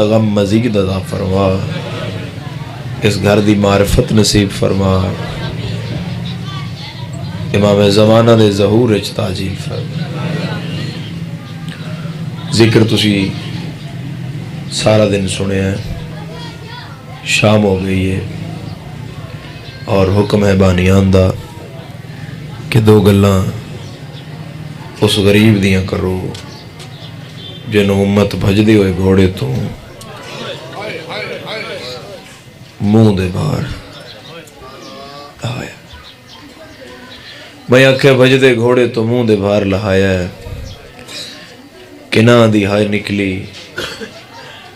غم مزید عطا فرما، اس گھر دی معرفت نصیب فرما، امام زمانہ دے ظہور اچ تاجیل فرما۔ ذکر تسی سارا دن سنے ہیں، شام ہو گئی ہے اور حکم ہے بانیان دا کہ دو گلاں اس غریب دیاں کرو جنہوں امت بھجدے ہوئے گھوڑے تو منہ دے باہر آیا۔ میں آکھے بھجدے گھوڑے تو منہ دے باہر لہایا ہے، کناں دی ہائے نکلی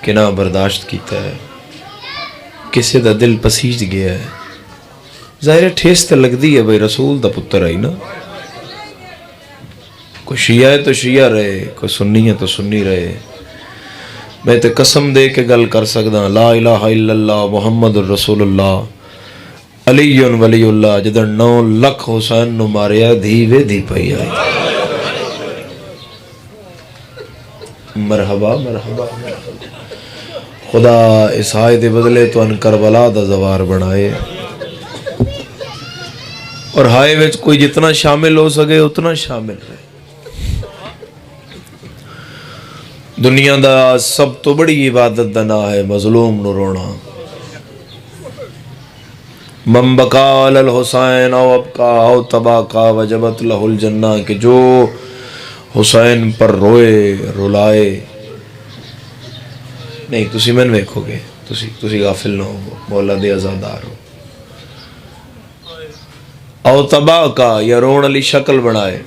کناں برداشت کیتا ہے، کسے دا دل پسیج گیا ہے۔ ظاہر ٹھیس تے لگ دی ہے بھئی رسول دا پتر آئی نا، کوئی شیعہ ہے تو شیعہ رہے، کوئی سنی ہے تو سنی رہے۔ میں تے قسم دے کے گل کر سکدا لا الہ الا اللہ محمد الرسول اللہ علی ولی اللہ جدر 9 لکھ حسین نو ماریا دھی وے دھی پئی آئی۔ مرحبا مرحبا خدا اس ہائے دے بدلے تو ان کربلا دا زوار بنائے، اور ہائے وچ کوئی جتنا شامل ہو سکے اتنا شامل رہے۔ دنیا دا سب تو بڑی عبادت دا نا ہے مظلوم نو رونا۔ من بکا علی الحسین او ابکا او تباکا وجبت لہ الجنہ، کہ جو حسین پر روئے رلائے نہیں۔ تسی میں ویکھو گے، تسی غافل نہ ہو، مولا دے عزادار ہو۔ او تباکا یا رون علی شکل بنائے۔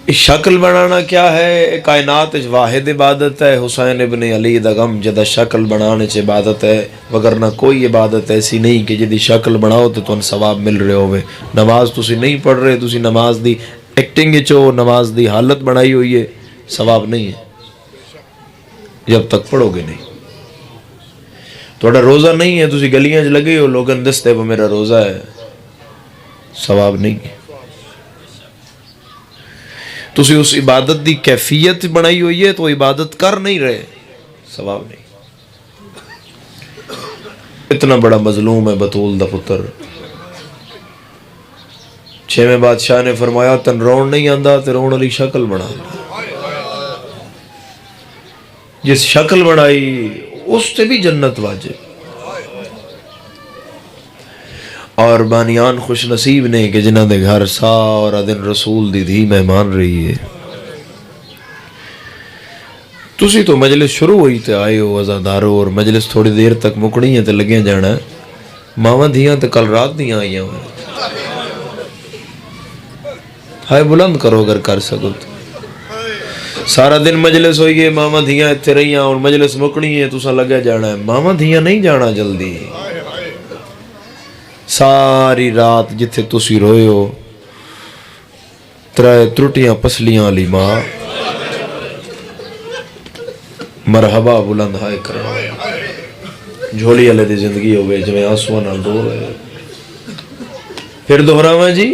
اس شکل بنانا کیا ہے؟ کائنات واحد عبادت ہے، حسین ابن علی دا غم جدا شکل بنانے چ عبادت ہے، وگرنہ کوئی عبادت ایسی نہیں کہ جدی شکل بناؤ تو تن ثواب مل رہے ہوئے۔ نماز تسی نہیں پڑھ رہے، تسی نماز دی ایکٹنگ چو نماز دی حالت بنائی ہوئی ہے، ثواب نہیں ہے جب تک پڑھو گے نہیں۔ تھوڑا روزہ نہیں ہے، تسی گلیاں لگے ہو لوگن دستے وہ میرا روزہ ہے، ثواب نہیں ہے۔ تسی اس عبادت دی کیفیت بنائی ہوئی ہے تو عبادت کر نہیں رہے، ثواب نہیں۔ اتنا بڑا مظلوم ہے بطول دا پتر۔ 6ویں بادشاہ نے فرمایا تن رون نہیں آندا تے رون علی شکل بنا۔ جس شکل بنائی اس سے بھی جنت واجب۔ اور بانیان خوش نصیب نے کہ جنہاں دے گھر سارا دن رسول دی دھی مہمان رہی ہے۔ تسی تو مجلس شروع ہوئی تے آئے ہو عزادارو، اور مجلس تھوڑی دیر تک مکڑی ہیں تے لگیں جانا ہے۔ ماما دھیاں تے کل رات دیاں آئیاں ہوئے، ہائے بلند کرو اگر کر سکو تو۔ سارا دن مجلس ہوئی ہے، ماما دھیاں اتھے رہیاں اور مجلس مکڑی ہیں، تسا لگے جانا ہے۔ ماما دھیاں نہیں جانا جلدی، ساری رات جتھے تسی روئے ہو، 3 ترٹیاں پسلیاں علی ماں، مرحبا بلند ہائے کرنا جھولی والے دی زندگی ہوئے جویں آنسواں نال رو رہے۔ پھر دہراواں جی،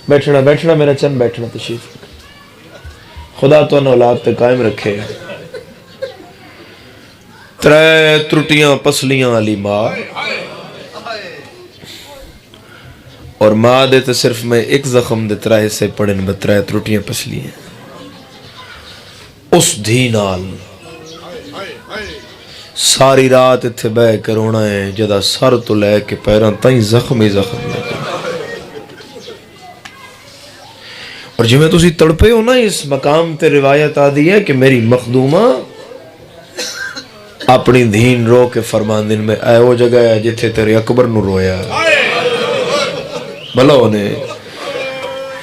بیٹھنا بیٹھنا میرا چند بیٹھنا، تشریف خدا تو اولاد تے قائم رکھے۔ 3 ترٹیاں پسلیاں علی ماں، اور ماں دے تے صرف میں ایک زخم دے 3 حصے پڑھن میں 3 ترٹیاں پسلیاں۔ اس دھی نال ساری رات اتھے بہ کے رونا ہے، جدا سر تو لے کے پیراں تائیں زخم ہی زخم لگے۔ اور جو میں تسی تڑپے ہو نا، اس مقام تے روایت آدھی ہے کہ میری مخدومہ اپنی دھین رو کے فرمان دن میں اے وہ جگہ ہے جتھے تیرے اکبر نو رویا بھلا ہونے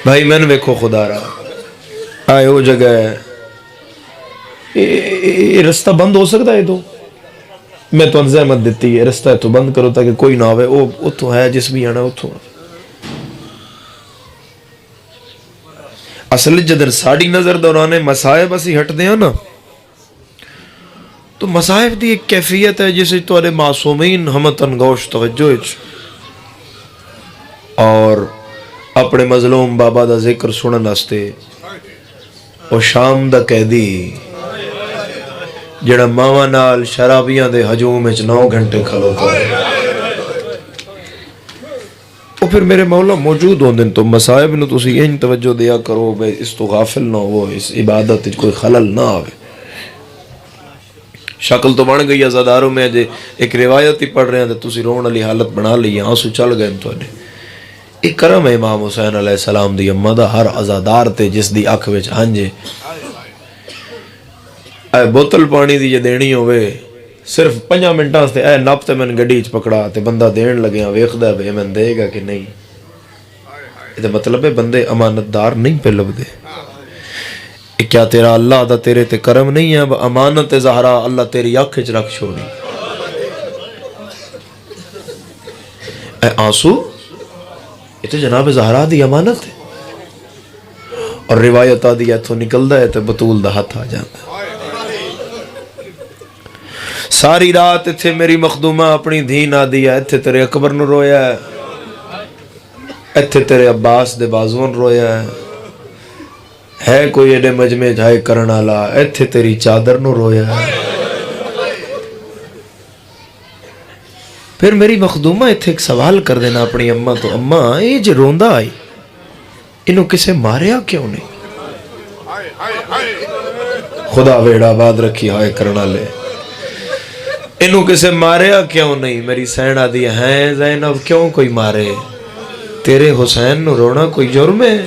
بھائی میں نے ویکھو خدا رہا اے وہ جگہ ہے۔ یہ رستہ بند ہو سکتا ہے تو میں تو زحمت دیتی ہے، رستہ تو بند کرو تاکہ کوئی نہ ہوئے، وہ تو ہے جس بھی آنا اتھو۔ اصل جدر ساڑی نظر دورانے مسائب اسی ہٹ دیا نا، تو مسائب دی ایک کیفیت ہے جسے توارے معصومین ہمتن گوش توجہ اور اپنے مظلوم بابا دا ذکر سنن واسطے او شام دا قیدی جڑا ماواں نال شرابیاں دے ہجوم وچ 9 گھنٹے کھلوتا ہے، وہ پھر میرے مولا موجود ہوندے تو مصائب نو تسی این توجہ دیا کرو بے اس تو غافل نہ ہو، اس عبادت وچ کوئی خلل نہ آوے۔ شکل تو بن گئی عزاداروں میں جے ایک روایت ہی پڑھ رہے ہیں تو تسی رون والی حالت بنا لی، آنسو چل گئے تو ایک کرم ہے امام حسین علیہ السلام دی اماں دا ہر عزادار تے جس دی اکھ وچ ہنجے اے بوتل پانی دی جے دینی ہوئے صرف 5 منٹاں سے اے نپ تے میں گڈی چ پکڑا تے بندہ دین لگیا ویکھدا ہے میں دے گا کہ نہیں، یہ مطلب ہے بندے امانت دار نہیں پہ لبدے۔ کیا تیرا اللہ دا تیرے تے کرم نہیں ہے؟ اب امانت زہرا اللہ تیری اکھ وچ رکھ چھوڑی، اے آنسو یہ تو جناب زہرا دی امانت ہے، اور روایت آدھی ایتھوں نکلدا ہے تے بطول دا ہاتھ آ جاندا ہے۔ ساری رات اتھے میری مخدومہ اپنی دھی نہ دیا، اتھے تیرے اکبر نو رویا ہے، اتھے تیرے عباس دے بازون رویا ہے کوئی ایڈے مجمع جائے کرن والا، اتھے تیری چادر نو رویا ہے۔ پھر میری مخدومہ اتھے ایک سوال کر دینا اپنی اماں تو، اماں یہ جو روندا آئی انہوں کسے ماریا کیوں نہیں؟ خدا ویڑا آباد رکھی ہائے کرنا لے، انہوں کسے ماریا کیوں نہیں؟ میری سینہ دی ہیں زینب کیوں کوئی مارے؟ تیرے حسین نو رونا کوئی جرم ہے؟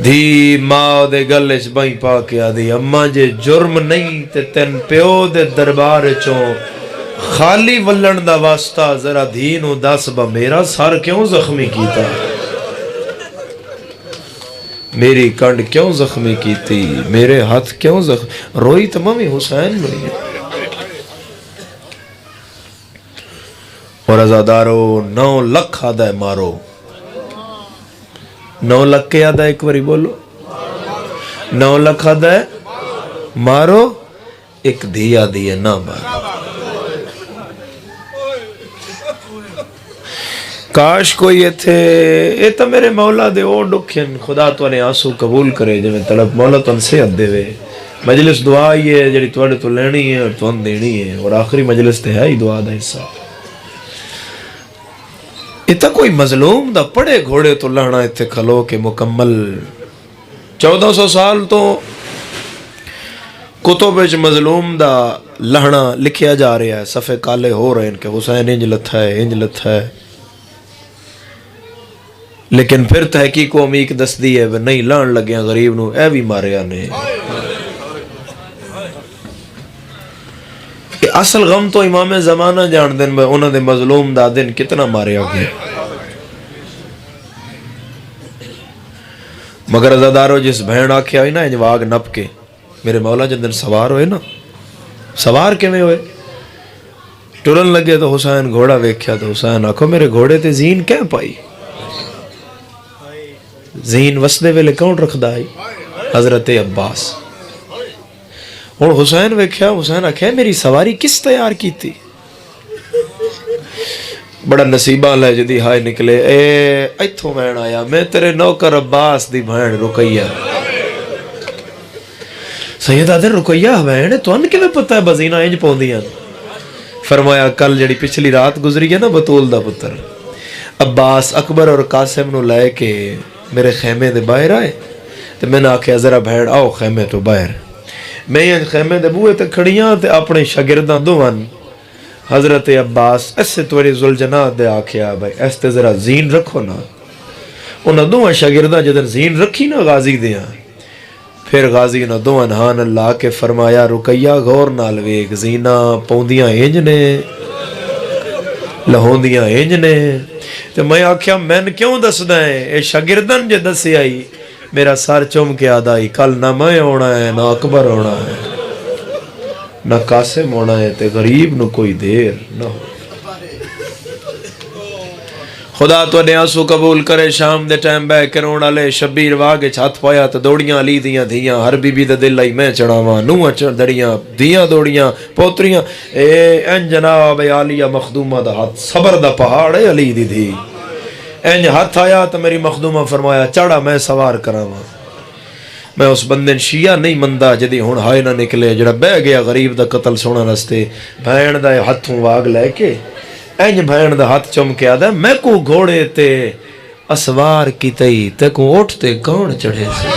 دھی ماں دے گلے چ بائیں پا کے آدھی اماں جے جرم نہیں تے تین پیو دے دربار چوں خالی ولن دا واسطہ ذرا دھی نو دس با میرا سر کیوں زخمی کیتا، میری کنڈ کیوں زخمی کیتی، میرے ہاتھ کیوں زخمی؟ روئی تمامی حسین روئی ہے۔ اور عزادارو 9 لکھ آدھا ہے مارو، 9 لکھ کے آدھا ایک باری بولو، 9 لکھ آدھا ہے مارو، ایک دھیا دیئے نہ مارو۔ کاش کوئی یہ تھے، یہ تو میرے مولا دے او ڈکھن، خدا تو نے آنسو قبول کرے جو میں طلب مولا تو ان سے حد دے وے۔ مجلس دعا ہی ہے جڑی توڑے تو لینی ہے اور تو ان دینی ہے، اور آخری مجلس تے ہے ہی دعا دا حصہ۔ یہ کوئی مظلوم دا پڑے گھوڑے تو لہنا اتھے کھلو کے مکمل 1400 سال تو کتب وچ مظلوم دا لہنا لکھیا جا رہا ہے، صفحے کالے ہو رہے ہیں کہ حسین انج لتھا ہے انج لتھا ہے، لیکن پھر تحقیق و امیق دس دی ہے نہیں لان لگیا غریب نو اے بھی ماریا نے۔ اصل غم تو امام زمانہ جان دن میں انہوں نے مظلوم دا دن کتنا ماریا گیا، مگر عزادارو جس بہن آکھے آئی نا انجواگ نپ کے میرے مولا جن دن سوار ہوئے نا، سوار کے میں ہوئے ٹرن لگے تو حسین گھوڑا ویکھیا تو حسین آکھو میرے گھوڑے تے زین کیا پائی؟ زین وسدے ویلے کون رکھ دائی؟ حضرت عباس۔ اور حسین ویکھیا، حسین آکھیا میری سواری کس تیار کی تھی؟ بڑا نصیبہ لے جدی ہائے نکلے، اے ایتھوں میں آیا میں تیرے نوکر عباس دی بہن رقیہ۔ سیدہ دن رقیہ بہن تو ان کے میں پتہ ہے بزینہ انج پوندیاں؟ فرمایا کل جڑی پچھلی رات گزری ہے نا بطول دا پتر عباس اکبر اور قاسم نو لے کے میرے خیمے دے باہر آئے تو میں نے آکھیا ذرا بھیڑ آؤ خیمے تو باہر، میں یہ خیمے دے بوئے تے کھڑیاں تے اپنے شاگردان دوان حضرت عباس ایسے توڑی ذوالجناح دے آکھیا بھائی ایس تے ذرا زین رکھو نا، انہاں دوان شاگردان جدن زین رکھی نا غازی دیاں، پھر غازی نا دوان ہان اللہ کے فرمایا رقیہ غور نال ویک زینہ پوندیاں انج نے لہوندیاں انج نے، تو میں آکھیا میں کیوں دس دائیں اے شاگردن جے دسی آئی میرا سار چوم کے آدھائی کل نہ میں ہونا ہے نہ اکبر ہونا ہے نہ قاسم ہونا ہے تے غریب نو کوئی دیر نہ ہو۔ خدا تو نے آنسو قبول کرے۔ شام دے ٹائم بے کے رونا لے شبیر واگے چھات پایا تو دوڑیاں علی دیاں دھیاں ہر بی بی دے دل آئی میں چڑھاواں نوہ دڑیاں دھیاں دوڑیاں پوتریاں اے ان جناب عالیہ مخدومہ دا ہاتھ صبر دا پہاڑ ہے علی دی دھی انج ہاتھ آیا تو میری مخدومہ فرمایا چڑھا میں سوار کراواں، میں اس بندے شیعہ نہیں مندا جدی ہن ہائے نہ نکلے جڑا بہ گیا غریب دا قتل سونا رستے بھین دا ہتھوں واگ لے کے انج بھین دا ہاتھ چم کے آدا میں کو گھوڑے تے اسوار کیتئی تے کو اٹھتے کون چڑھے سے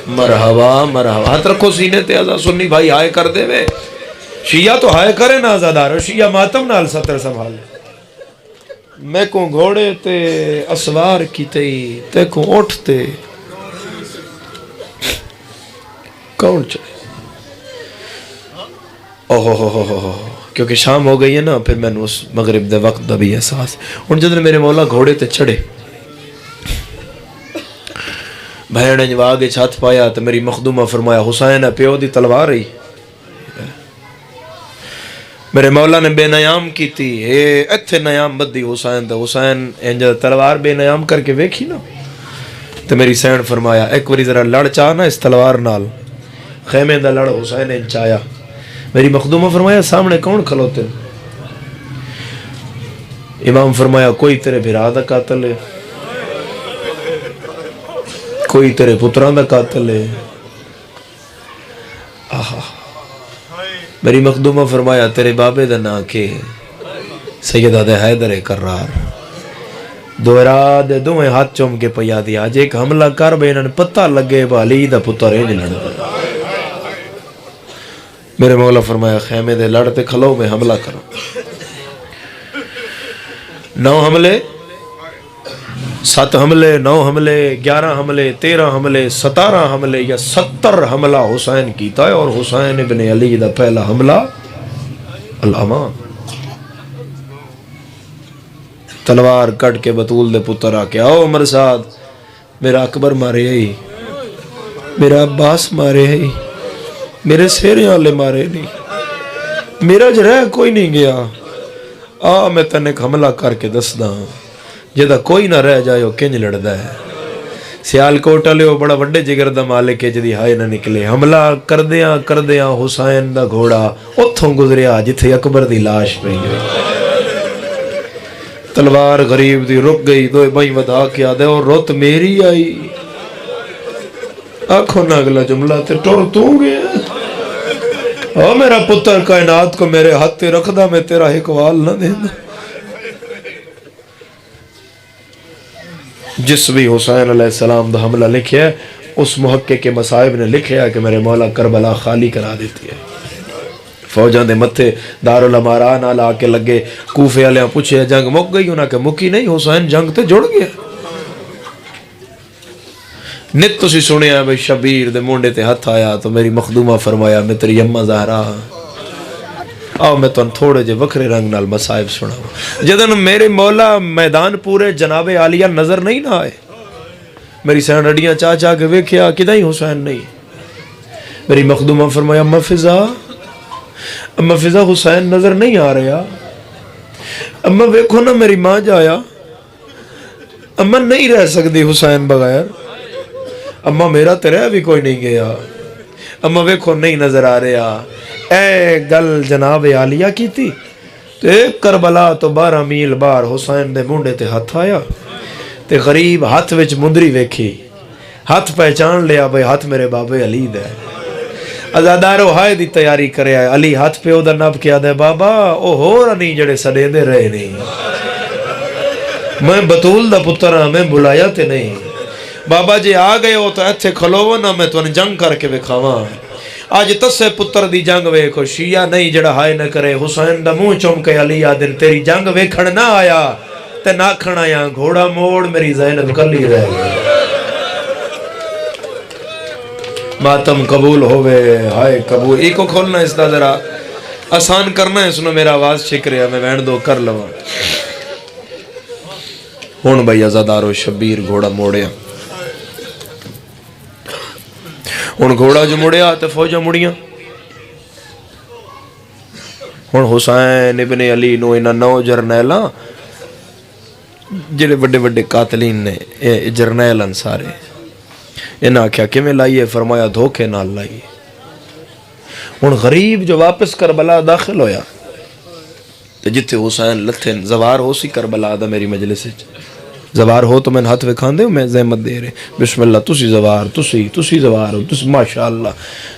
مرحبا مرحبا ہاتھ رکھو سینے تے آزا سنی بھائی ہائے کر دے وے شیعہ تو ہائے کرے نا آزادارو شیعہ ماتم نال ستر سنبھالے میں کو گھوڑے تے اسوار کیتئی تے کو اٹھتے کون چڑھے کیونکہ شام ہو گئی ہے نا پھر میں نے اس مغرب دے وقت دا بھی احساس ان جدن میرے مولا گھوڑے تے چڑھے بھیڑ جواگ چھت پایا تو میری مخدومہ فرمایا حسین پیو دی تلوار رہی میرے مولا نے بے نیام کی تھی اتھے نیام بدی حسین دا حسین انجا تلوار بے نیام کر کے ویکھی نا تو میری سین فرمایا ایک وری ذرا لڑ چاہ نا اس تلوار نال خیمے دا لڑ حسین انچایا میری مخدومہ فرمایا سامنے کون کھلوتے امام فرمایا کوئی تیرے بھرا دا قاتل ہے کوئی تیرے پتران دا قاتل ہے میری مخدومہ فرمایا تیرے بابے دا نا کے سیدہ دے حیدر کرار دو ارادے دو میں ہاتھ چوم کے پیا دیا آج ایک حملہ کر بے انہوں نے پتہ لگے بالی دا پتر ہے جلن میرے مولا فرمایا خیمے دے لڑتے کھلو میں حملہ کرو 9 حملے 7 حملے 9 حملے 11 حملے 13 حملے 17 حملے یا 70 حملہ حسین کیتا ہے اور حسین ابن علی دا پہلا حملہ الامان تلوار کٹ کے بطول دے پتر آکے آؤ عمر سعد میرا اکبر مارے ہی میرا عباس مارے ہی میرے سیرے والے مارے نہیں میرا جرہ کوئی نہیں گیا میں تن ایک حملہ کر کے دس دا جدہ کوئی نہ رہ جائے وہ کنج لڑدا ہے سیال کوٹا لے وہ بڑا وڈے جگر دا مالک ہے جدی ہائے نہ نکلے حملہ کردیاں حسین دا گھوڑا اتھوں گزریا جتھے اکبر دی لاش پہ گئی تلوار غریب دی رک گئی دو بھائی ودا کے آدھے اور روت میری آئی آنکھوں نہ اگلا جملہ تے ٹور تو گیا میرا پتر کائنات کو میرے ہاتھ تے رکھ دا میں تیرا حقوال نہ دینا جس بھی حسین علیہ السلام دا حملہ لکھے ہے اس محقق کے مصائب نے لکھے ہے کہ میرے مولا کربلا خالی کرا دیتی ہے فوجان دے متھے دارالاماران آل آکے لگے کوفے علیہ پوچھے جنگ مک گئی انہاں کہ مکی نہیں حسین جنگ تے جڑ گیا نت تو سی سنیا بھئی شبیر دے مونڈے تے ہتھ آیا تو میری مخدومہ فرمایا میں تیری اممہ زہرا آؤ میں تو تھوڑے جے وکھرے رنگ نال مصائب سنا جدن میرے مولا میدان پورے جناب عالیہ نظر نہیں نہ آئے میری سین رڈیاں چاہ چاہ کے ویکھیا کدھا ہی حسین نہیں میری مخدومہ فرمایا اممہ فضا حسین نظر نہیں آ رہا اممہ ویکھو نا میری ماں جایا اممہ نہیں رہ سکتی حسین بغیر اممہ میرا تیرہ بھی کوئی نہیں گیا اممہ ویکھو نہیں نظر آ رہا اے گل جناب عالیہ کی تھی تو ایک کربلا تو 12 میل بار حسین دے مونڈے تے ہاتھ آیا تے غریب ہاتھ وچ مندری ویکھی ہاتھ پہچان لیا بھئی ہاتھ میرے بابے علی دے ازادارو ہائے دی تیاری کرے آئے علی ہاتھ پہ ادھر نب کیا دے بابا او ہو رہی جڑے سڑے دے رہے نہیں میں بطول دا پتر ہاں میں بلایا تے نہیں بابا جی آ گئے ہو تو ایتھے کھلو نا میں تو انہیں جنگ کر کے بکھاواں آج تسے پتر دی جنگ ویکھو شیعہ نہیں جڑا ہائے نہ کرے حسین دا منہ چوم کے علی آدن تیری جنگ ویکھن نہ آیا تے نہ کھڑ آیا گھوڑا موڑ میری زینب کلی رہ گئی ماتم قبول ہوئے ہائے قبول ایک کو کھولنا اس دا ذرا آسان کرنا ہے سنو میرا آواز چھک رہا میں وین دو کر لوا ہون بھئی ازادارو شبیر گھوڑا موڑیا ہون گھوڑا جو مڑیا تے فوجہ مڑیاں ہون حسین ابن علی نو انہا 9 جرنیلاں جڑے بڑے بڑے قاتلین نے جرنیلن سارے انہا کیا کمیں لائیے فرمایا دھوکے نال لائیے ہون غریب جو واپس کربلا داخل ہویا تو جتے حسین لتھن زوار ہو سی کربلا دا میری مجلس زوار ہو تو میں ہاتھ وکھان دے میں زحمت دے رہے بسم اللہ تسی زوار تسی زوار ہو تسی ماشاءاللہ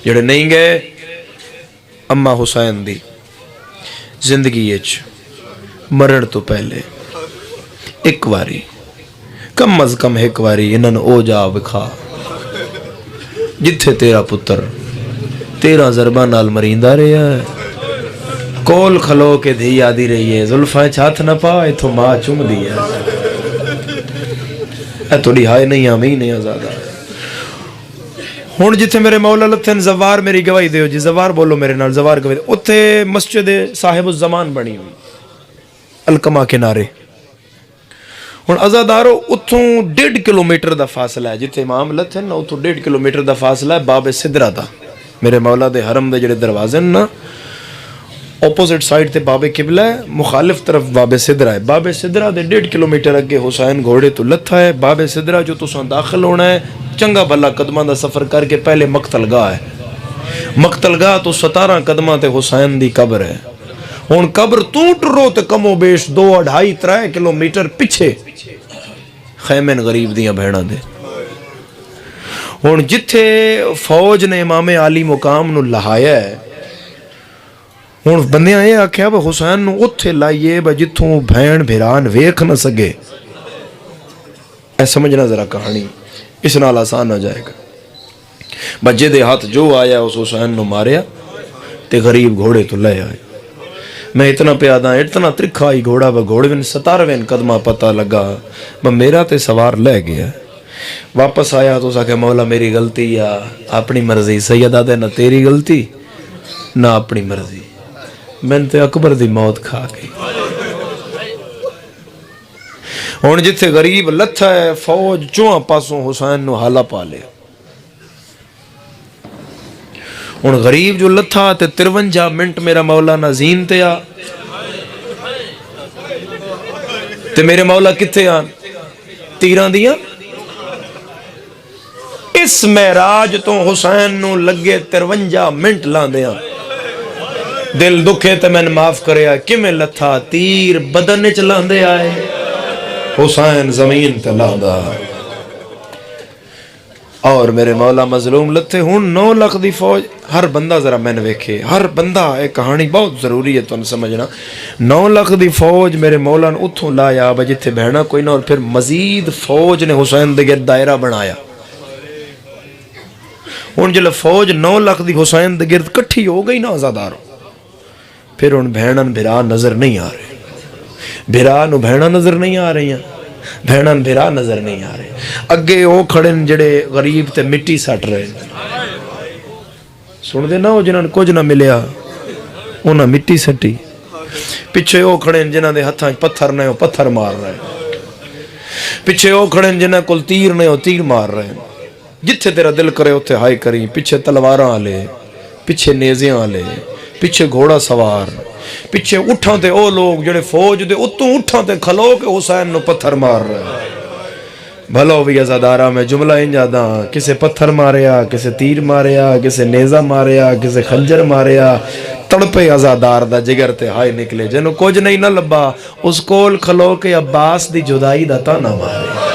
جڑے نہیں گئے اما حسین دی زندگی اچ مرن تو پہلے ایک واری کم از کم ایک واری انہاں او جا وکھا جتھے تیرا پتر 13 ضرباں نال مریندا رہیا ہے کول کھلو کے دھی آدھی رہی ہے زلفائیں چھات نہ پا ایتھوں ماں چوم دی ہے اے توڑی ہائے نہیں آمین ہے آزادہ ہون جتھے میرے مولا لتھن زوار میری گواہی دیو جی زوار بولو میرے نال زوار گواہی دیو اتھے مسجد صاحب الزمان بنی ہوئی الکما کنارے ہون ازادارو اتھوں 1.5 کلومیٹر دا فاصلہ ہے جتھے امام لتھن اتھوں 1.5 کلومیٹر دا فاصلہ ہے باب سدرہ دا میرے مولا دے حرم دے جڑے دروازے نا اپوزٹ سائیڈ تے باب قبلہ ہے مخالف طرف باب سدرہ ہے باب سدرہ دے 1.5 کلومیٹر اگے حسین گھوڑے تو لتھا ہے باب سدرہ جو تساں داخل ہونا ہے چنگا بھلا قدمہ دا سفر کر کے پہلے مقتل گاہ ہے مقتل گاہ تو 17 قدمہ تے حسین دی قبر ہے ہون قبر تو ٹرو تے کم و بیش 2-2.5-3 کلومیٹر پیچھے خیمن غریب دیاں بھیڑاں دے ہون جتھے فوج نے امام عالی مقام نو لہایا ہے ہون بندیاں یہ آکھیا با حسین نو اتھے لائیے با جتھوں بھین بھیران ویکھ نہ سگے اے سمجھنا ذرا کہانی اس نال آسان ہو جائے گا بجے دے ہاتھ جو آیا اس حسین نو ماریا تے غریب گھوڑے تو لے آئے میں اتنا پیادہ اتنا ترکھا ہی گھوڑا با گھوڑے میں 17ویں قدمہ پتہ لگا با میرا تے سوار لے گیا واپس آیا تو ساکے مولا میری غلطی یا اپنی مرضی سیدہ دے نہ تیری غلطی نہ اپنی مرضی میں تے اکبر دی موت کھا گئی ہون جتھے غریب لتھا ہے فوج چواں پاسوں حسین نو حالا پا لے ہون غریب جو لتھا تے 53 منٹ میرا مولا نازین تے آ تے میرے مولا کتھے آن تیران دیا اس معراج تو حسین نو لگے 53 منٹ لان دیا دل دکھے تے میں نے معاف کریا کمیں لتھا تیر بدن چلان دے آئے حسین زمین تے لاندہ اور میرے مولا مظلوم لتھے ہون 9 لاکھ دی فوج ہر بندہ ذرا میں نے ویکھے ہر بندہ ایک کہانی بہت ضروری ہے تو سمجھنا 9 لاکھ دی فوج میرے مولا نے اتھوں لایا بجتھے بہنا کوئی نہ اور پھر مزید فوج نے حسین دے گرد دائرہ بنایا ہون جلے فوج 9 لاکھ دی حسین دے گرد کٹھی ہو گئی نا آزاداروں پھر ان بھینن بھرا نظر نہیں آ رہے بھرا نو بھینا نظر نہیں آ رہی ہیں بھینن بھرا نظر نہیں آ رہے اگے او کھڑن جڑے غریب تے مٹی سٹ رہے سن دے نا وہ جنہاں کچھ نہ ملیا انہاں مٹی سٹی پیچھے او کھڑن جنہاں دے ہتھاں پتھر نہ ہو پتھر مار رہے پیچھے او کھڑن جنہاں کول تیر نہ ہو تیر مار رہے جتھے تیرا دل کرے اتھے ہائی کری پیچھے تلواراں آلے پیچھے نیزیاں آلے پیچھے گھوڑا سوار پیچھے اٹھاں تے او لوگ جڑے فوج دے اتوں اٹھاں تے کھلو کے حسین نو پتھر مار رہے بھلو بھی ازادارہ میں جملہ انجادہ کسے پتھر ماریا کسے تیر ماریا کسے نیزہ ماریا کسے خنجر ماریا تڑپے ازادار دا جگر تے ہائے نکلے جنو کچھ نہیں نہ لبا اس کول کھلو کے عباس دی جدائی دا تانا مارے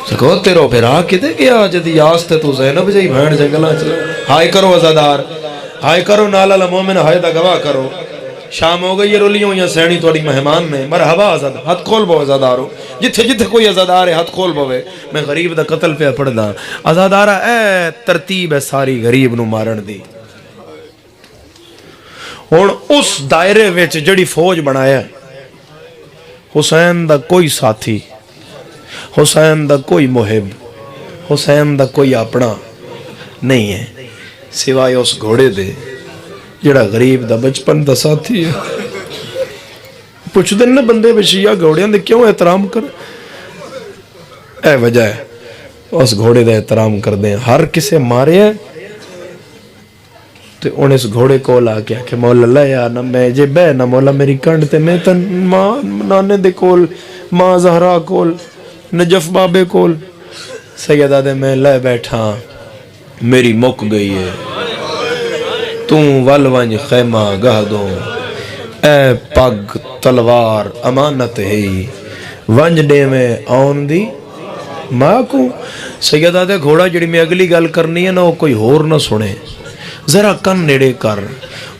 سکو تیرو پھر آ کدے گیا جدی یاستے تو زینب جائی بھین جنگلہ چلو ہائے کرو ازادار ہائے کرو نالا لمومن ہائے دا گواہ کرو شام ہو گئی یہ رولیوں یا سینی توڑی مہمان نے مرحبا آزاد ہاتھ کھول بو ازادارو جتھے جتھے کوئی ازادار ہے ہاتھ کھول بوے میں غریب دا قتل پہ پڑھ دا ازادارہ اے ترتیب ہے ساری غریب نو مارن دی اور اس دائرے ویچ جڑی فوج بنایا حسین دا کوئی ساتھی حسین دا کوئی محب حسین دا کوئی اپنا نہیں ہے سوائے اس گھوڑے دے جڑا غریب دا بچپن دا ساتھی ہے پوچھ دن نا بندے بشیعہ گھوڑیاں دے کیوں احترام کر اے وجہ ہے اس گھوڑے دا احترام کر دیں ہر کسے مارے ہے تو انہیں اس گھوڑے کو لا کیا کہ مولا اللہ یا نا میں جے بے نا مولا میری کنڈ تے میں تن ماں نانے دے کول ماں زہرا کول نجف بابے کول سیدہ دے میں لے بیٹھا میری مک گئی ہے توں والوانج خیمہ گاہ دو اے پگ تلوار امانت ہے ونج ڈے میں آن دی ماں کو سیدہ دے گھوڑا جڑی میں اگلی گل کرنی ہے نا وہ کوئی ہور نہ سنے ذرا کن نیڑے کر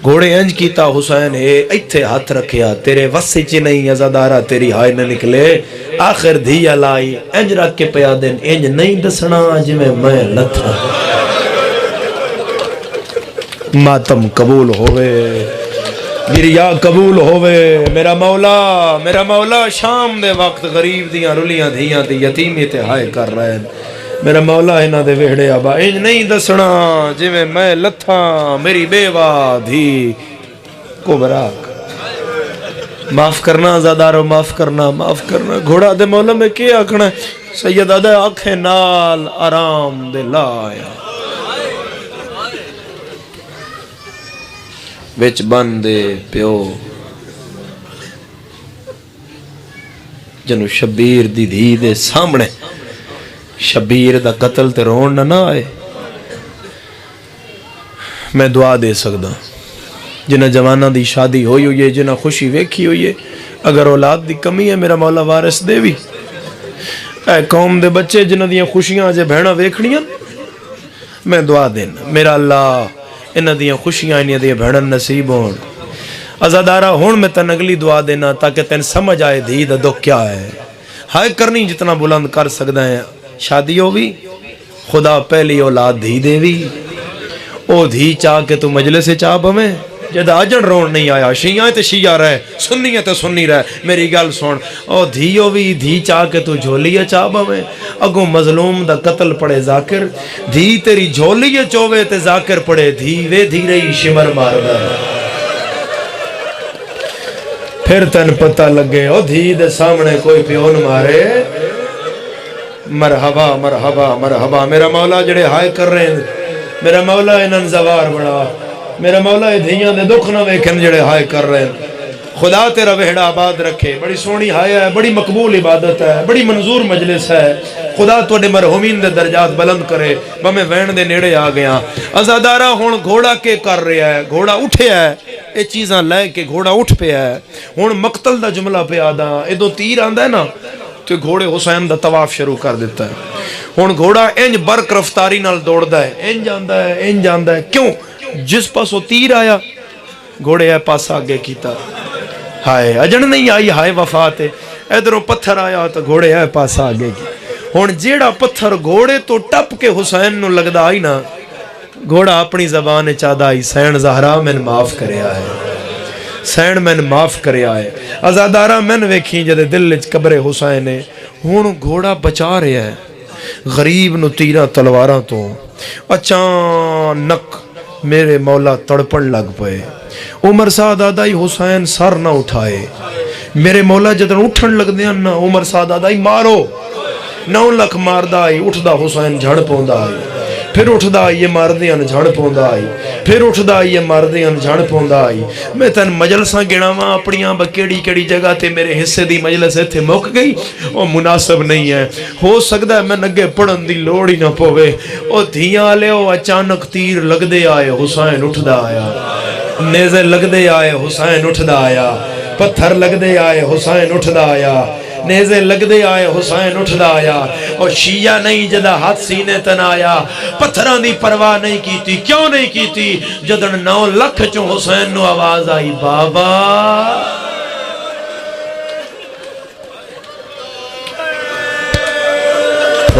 گھوڑے انج کیتا حسین ہے ایتھے ہاتھ رکھیا تیرے وسی چ نہیں عزادارہ تیری ہائے نہ نکلے آخر دھیا لائی انج رکھ کے پیا دین انج نہیں دسنا جی میں لتھا ماتم قبول ہوئے گریا قبول ہوئے میرا مولا شام دے وقت غریب دیاں رلیاں دھیاں دی یتیمی تے ہائے کر رہے ہیں میرا مولا انہاں دے ویڑے آبا انج نہیں دسنا جی میں لتھا میری بیوہ دھی کو براک معاف کرنا زادارو معاف کرنا گھوڑا دے مولا میں کیا آکھنا سیدہ دے آنکھیں نال آرام دے لایا وچ بندے پیو جنو شبیر دی دھی دے سامنے شبیر دا قتل تے رون نہ آئے میں دعا دے سکدا جنہ جوانہ دی شادی ہوئی ہوئی ہے جنہ خوشی ویکھی ہوئی ہے اگر اولاد دی کمی ہے میرا مولا وارث دے بھی اے قوم دے بچے جنہ دیاں خوشیاں جے بہنا ویکھنیاں میں دعا دینا میرا اللہ انہ دیاں خوشیاں انہ دیاں بہنن نصیب ہون عزادارہ ہون میں تن اگلی دعا دینا تاکہ تن سمجھ آئے دھی دا دکھ کیا ہے ہائے کرنی جتنا بلند کر سکتا ہے شادی ہو بھی خدا پہلی اولاد دھی دے بھی او دھی چاہ کے تو مجلس سے چاہ بھمیں جد آجن رون نہیں آیا شیعہ تے شیعہ رہے سنی تے سنی رہے میری گل سن او دھیو بھی دھی چاہ کے تو جھولیے چاہ بھمیں اگو مظلوم دا قتل پڑے ذاکر دھی تیری جھولیے چووے تے ذاکر پڑے دھی وے دھی رہی شمر مار دا پھر تن پتہ لگے او دھی دے سامنے کوئی پیون مارے مرحبا مرحبا مرحبا میرا مولا جڑے ہائے کر رہے ہیں میرا مولا انہاں زوار بڑا میرا مولا دھیاں دے دکھ نہ ویکھن جڑے ہائے کر رہے ہیں خدا تیرا وہڑا آباد رکھے بڑی سونی ہائے ہے بڑی مقبول عبادت ہے بڑی منظور مجلس ہے خدا توڑے مرحومین دے درجات بلند کرے بمیں وین دے نیڑے آ گیا عزادارہ ہون گھوڑا کے کر رہا ہے گھوڑا اٹھے ہے اے چیزاں لے کے گھوڑا اٹھ پہ ہے ہون مقتل دا جملہ پہ آدھا ادو تیر آندہ ہے نا تو گھوڑے حسین دا طواف شروع کر دیتا ہے ہون گھوڑا انج برق رفتاری نال دوڑ دا ہے انج آندہ ہے کیوں جس پاس وہ تیر آیا گھوڑے ہے پاس آگے کیتا ہائے اجن نہیں آئی ہائے وفات ہے ادھروں پتھر آیا تو گھوڑے ہے پاس آگے کی ہون جیڑا پتھر گھوڑے تو ٹپ کے حسین نو لگدا آئی نا گھوڑا اپنی زبان چاہدا آئی سین زہرا میں معاف کرے آئے سین میں معاف کرے آئے عزادارہ میں ویکھی جدے دل وچ قبر حسین ہے ہون گھوڑا بچا رہا ہے غریب نو تیرہ تلواراں تو اچانک میرے مولا تڑپن لگ پئے عمر سعد آدائی حسین سر نہ اٹھائے میرے مولا جدن اٹھن لگ دیا نا عمر سعد آدائی مارو 9 لکھ ماردہ آئی اٹھ دا حسین جھڑ پوندہ آئی پھر اٹھ دا آئی یہ ماردیاں جھڑ پوندہ آئی پھر اٹھ دا آئی یہ ماردیاں جھڑ پوندہ آئی میں تن مجلساں گنا ماں اپنیاں بکیڑی کیڑی جگہ تے میرے حصے دی مجلس تھے موک گئی وہ مناسب نہیں ہے ہو سکتا ہے میں نگے پڑھن دی لوڑی نہ پوے او دھیاں لے او اچانک تیر لگ دے آئے حسین اٹھ دا آیا نیزے لگ دے آئے حسین اٹھ دا آیا پتھر لگ دے آئے حسین اٹھ دا آیا نیزے لگ دے آئے حسین اٹھ دا آیا اور شیعہ نہیں جدہ ہاتھ سینے تن آیا پتھران دی پرواہ نہیں کیتی کیوں نہیں کیتی جدن 9 لکھ چوں حسین نو آواز آئی بابا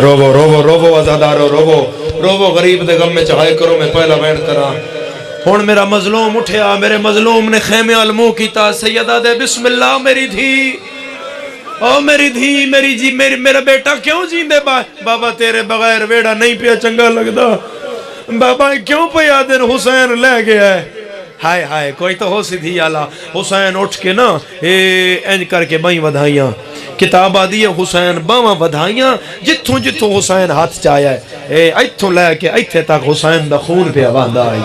روبو روبو روبو عزادارو روبو روبو غریب دے غم میں چاہے کرو میں پہلا وین کرا ہون میرا مظلوم اٹھیا میرے مظلوم نے خیمے علمو کیتا سیدہ دے بسم اللہ میری دھی او میری دھی میری جی میرا بیٹا کیوں جیندے بابا تیرے بغیر ویڑا نہیں پیا چنگا لگدا بابا کیوں پیا دن حسین لے گیا ہے ہائے ہائے کوئی تو ہو سی دھی آلا حسین اٹھ کے نا انج کر کے بائیں ودھائیاں کتاب آدھی ہے حسین باواں ودھائیاں جتھوں جتھوں حسین ہاتھ چایا ہے ایتھوں لے کے ایتھے تک حسین دا خون پہ آواندہ آئی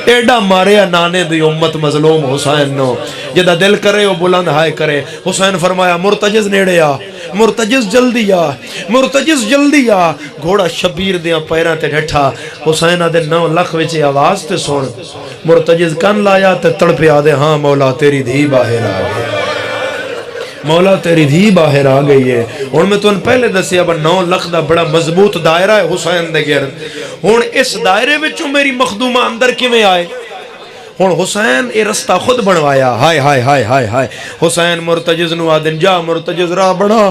ایڈا ماریا نانے دی امت مظلوم حسین نو، جدا دل کرے وہ بلند ہائے کرے۔ حسین فرمایا مرتجز نیڑے آ، مرتجز جلدی آ، مرتجز جلدی آ۔ گھوڑا شبیر دیاں پیران تے ڈھٹھا، حسین آدھے 9 لکھ وچے آواز تے سن۔ مرتجز کن لایا تے تڑپے آدھے ہاں مولا تیری دھی باہر آ گئی، مولا تیری دھی باہر آ گئی ہے۔ ہن میں تن پہلے دسیا با 9 لکھ دا بڑا مضبوط دائرہ ہے حسین دے گرد۔ ہن اس دائرے وچوں میری مخدومہ اندر کیویں آئے؟ ہن حسین یہ رستہ خود بنوایا۔ ہائے ہائے ہائے ہائے ہائے، حسین مرتجز نو آدن جا مرتجز راہ بنا،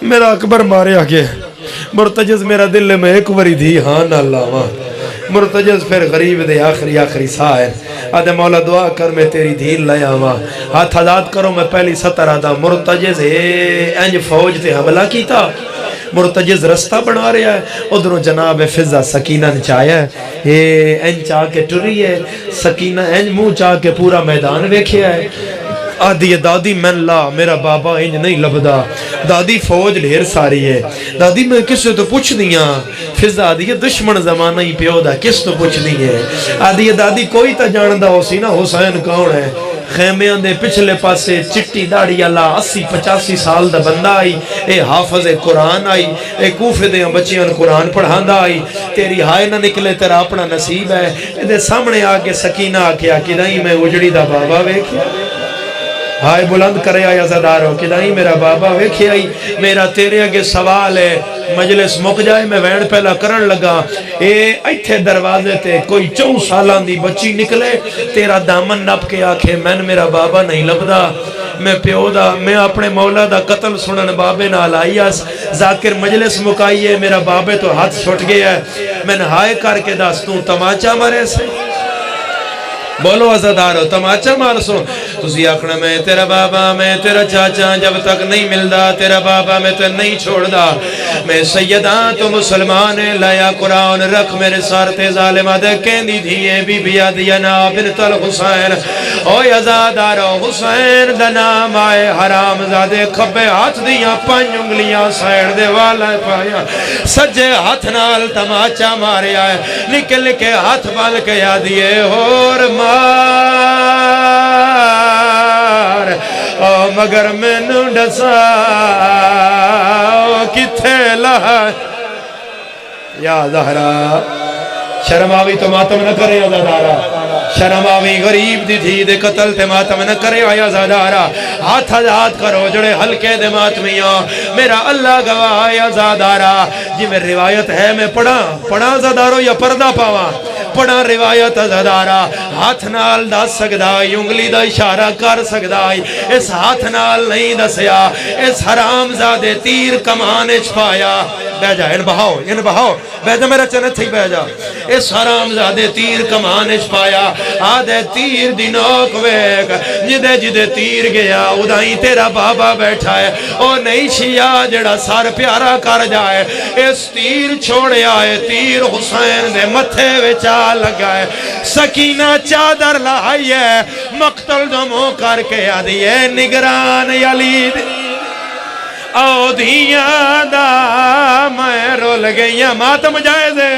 میرا اکبر مارے آگے، مرتجز میرا دل میں ایک وری دھی ہاں نہ لاواں۔ مرتجز پھر غریب دے آخری سائر آدھے مولا دعا کر میں تیری دھیل لے آواں، ہاتھ آزاد کرو میں پہلی سطر آدھا۔ مرتجز انج فوج تے حملہ کیتا، مرتجز رستہ بنا رہا ہے، ادھروں جناب فضا سکینہ نے چاہیا ہے، انج چاہ کے ٹری ہے سکینہ، انج منہ چاہ کے پورا میدان ویکھیا ہے۔ آدھی دادی من لا میرا بابا انج نہیں لبدا، دادی فوج ڈھیر ساری ہے، دادی میں کس سے تو پوچھ دیاں؟ فضا آدھی دشمن زمانہ ہی پیو دا کس تو پوچھ دی ہے؟ آدھی دادی کوئی تا جاندہ ہو سی نا حسین کون ہے؟ خیمیاں دے پچھلے پاسے چٹی داڑی اللہ 80-85 سال دا بندہ آئی، اے حافظ قرآن آئی، اے کوفے دے بچیاں قرآن پڑھاندہ آئی، تیری ہائے نہ نکلے تیرا اپنا نصیب ہے۔ دے سامنے آکے سکینہ آکیا کہ نہیں میں اجڑی دا بابا ویکھیا، ہائے بلند کرے آیا زدارو کہ نہیں میرا بابا ویکھیا آئی۔ میرا تیرے آگے سوال ہے، مجلس مک جائے میں وین پہلا کرن لگا، اے ایتھے دروازے تے کوئی 4 سالان دی بچی نکلے تیرا دامن نپ کے آکھے میں میرا بابا نہیں لبدا، میں پیو دا میں اپنے مولا دا قتل سنن بابے نال آئی اس، ذاکر مجلس مکائیے میرا بابے تو ہاتھ چھوٹ گیا ہے، میں نہائے کر کے داستوں تماچا مرے سے بولو عزادارو تماچا مار سو تسی آکھنا میں تیرا بابا میں تیرا چاچا جب تک نہیں ملدا تیرا بابا میں تے نہیں چھوڑ دا، میں سیداں تو مسلمان لایا قرآن رکھ میرے سارتے ظالمہ دے کہندی دھیے بی بیا دینا بنت الحسین، او عزادارو حسین دا نام آئے حرام زادے کھبے ہاتھ دیاں 5 انگلیاں سائڑ دے والا پایا، سجے ہاتھ نال تماچا مارے آئے، نکل کے ہاتھ بال کے یادیے اور او مگر میں نو ڈسا کتھے لہا یا زہرا شرم آوی تو ماتم نہ کرے یا زہرا، شرم آوی غریب دی تھی دے قتل تے ماتم نہ کرے یا زہرا، ہاتھ آزاد کرو جڑے ہلکے دے ماتمیاں میرا اللہ گواہ یا زہرا۔ جی میں روایت ہے میں پڑھا زہرا یا پردہ پاواں پڑھا روایت زدارا، ہاتھ نال دس سکدائی انگلی دا اشارہ کر سکدائی، اس ہاتھ نال نہیں دسیا، اس حرام زادے تیر کمانے چھپایا، بہ جا ان بہاؤ بہ جا میرا چنت تھی بہ جا، اس حرام زادے تیر کمانے چھپایا، آدھے تیر دی نوک ویک جدے تیر گیا ادھائیں تیرا بابا بیٹھا ہے، او نہیں شیعہ جڑا سار پیارا کر جائے، اس تیر چھوڑے آئے تیر حسین دے متھے وچا لگا ہے، سکینہ چادر لائی ہے، مقتل دمو کر کے آدھی ہے نگران یلید او دھیاں دا میں رول گئیاں ماتم جائزے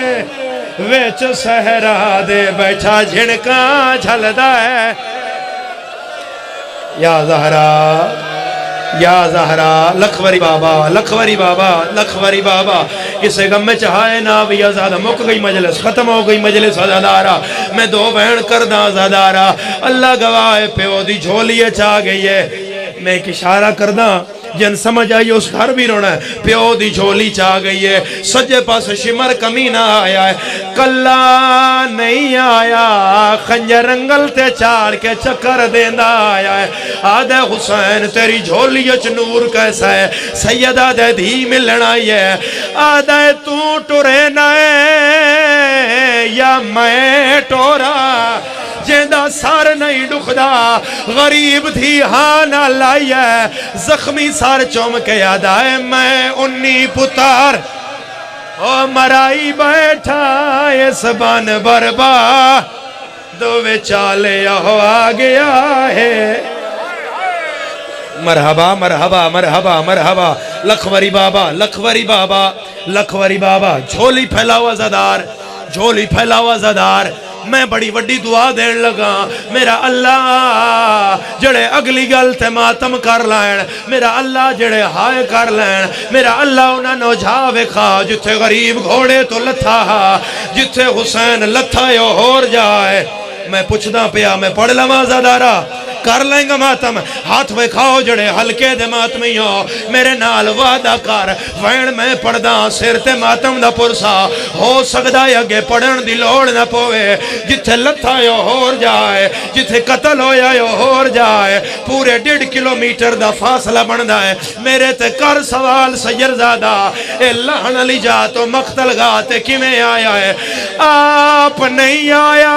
ویچ سہرا دے بیٹھا جھنکاں جھلدا ہے یا زہرا لکھوری بابا کسے غم میں چاہائے نا بھی آزادہ مک گئی مجلس ختم ہو گئی مجلس آزادارہ میں 2 بہن کردہ آزادارہ اللہ گواہ پیو دی جھولیے چاہ گئی ہے، میں ایک اشارہ کردہ جن سمجھ آئی اس گھر بھی رونا ہے، پیو دی جھولی چاہ گئی ہے، سجے پاس شمر کمینہ آیا ہے، کلا نہیں آیا خنجر رنگل تے چار کے چکر دیندہ آیا ہے، آدھے حسین تیری جھولی اچ نور کیسا ہے، سیدہ دے دھی ملنا ہے، آدھے تو ٹورے نائے یا میں ٹورا جیندہ سار نہیں ڈکھدا غریب تھی ہاں نہ لائی ہے، زخمی سار چوم کے یاد آئے میں 19 پتار او مرائی بیٹھا اس بان بربا دو چالے ہو آ گیا ہے، مرحبا مرحبا مرحبا مرحبا لکھوری بابا جھولی پھیلا ہوا زدار میں بڑی وڈی دعا دین لگا میرا اللہ جڑے اگلی گل تے ماتم کر لین میرا اللہ جڑے ہائے کر لین میرا اللہ انہاں نو جا ویکھا جتھے غریب گھوڑے تو لتھا جتھے حسین لتھا یو ہور جائے میں پوچھدا پیا میں پڑھ لواں زادارا کر لیں گا ماتم ہاتھ وکھاؤ جڑے ہلکے دے ماتمی ہو میرے نال وعدہ کر وین میں پڑھدا سر تے ماتم دا پرسا ہو سکدا ہے اگے پڑھن دی لوڑ نہ پوے جتھے لتھا یو ہور جائے جتھے قتل ہویا یو ہور جائے پورے 1.5 کلومیٹر دا فاصلہ بندا ہے میرے تے کر سوال سیرزادہ اے لہن علی جا تو مقتل گاہ تے کیویں آیا ہے آپ نہیں آیا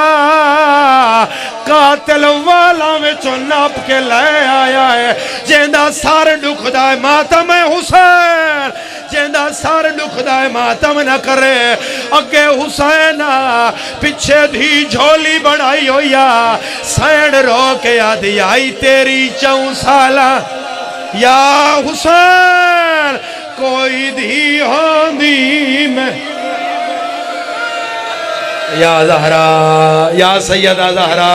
قاتل والا میں ناپ کے لے آیا ہے جیندہ سار ڈکھ دائے ماتم حسین جیندہ سار ڈکھ دائے ماتم نہ کرے اگے حسین پچھے دھی جھولی بڑھائی ہویا سینڈ رو کے آدھی آئی تیری 4 سالہ یا حسین کوئی دھی ہوندی میں یا زہرا یا سیدہ زہرا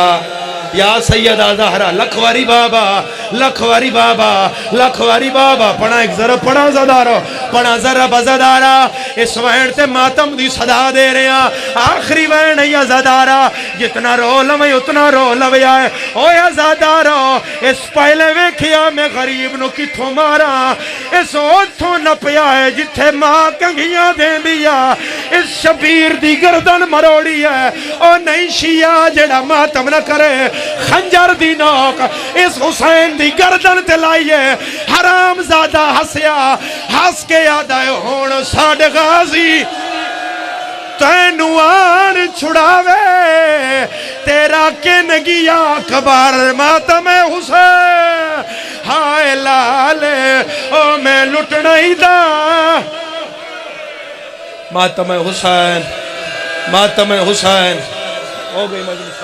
یا سیدہ زہرا لکھواری بابا لکھواری بابا لکھواری بابا پڑھا ایک ذرا پڑھا زدارو پڑھا ذرا بزدارا اس وین تے ماتم دی صدا دے رہے ہیں آخری وین یا زدارا جتنا رو لوے اتنا رو لوے آئے او یا زدارو اس پہلے ویکھیا میں غریب نو کتھوں مارا اس اوتھوں نپیا ہے جتھے ماں کنگیاں دیں دیا اس شبیر دی گردن مروڑی ہے او نہیں شیعہ جڑا ماتم نہ کرے خنجر دی نوک اس حسین دی گردن تلائیے حرام زادہ ہسیا ہس کے یادائے ہون ساڑھ غازی تینوان چھڑاوے تیرا کنگیا کبار ماتم حسین ہائے لالے او میں لٹنا ہی دا ماتم حسین ماتم حسین ہو گئی مجلس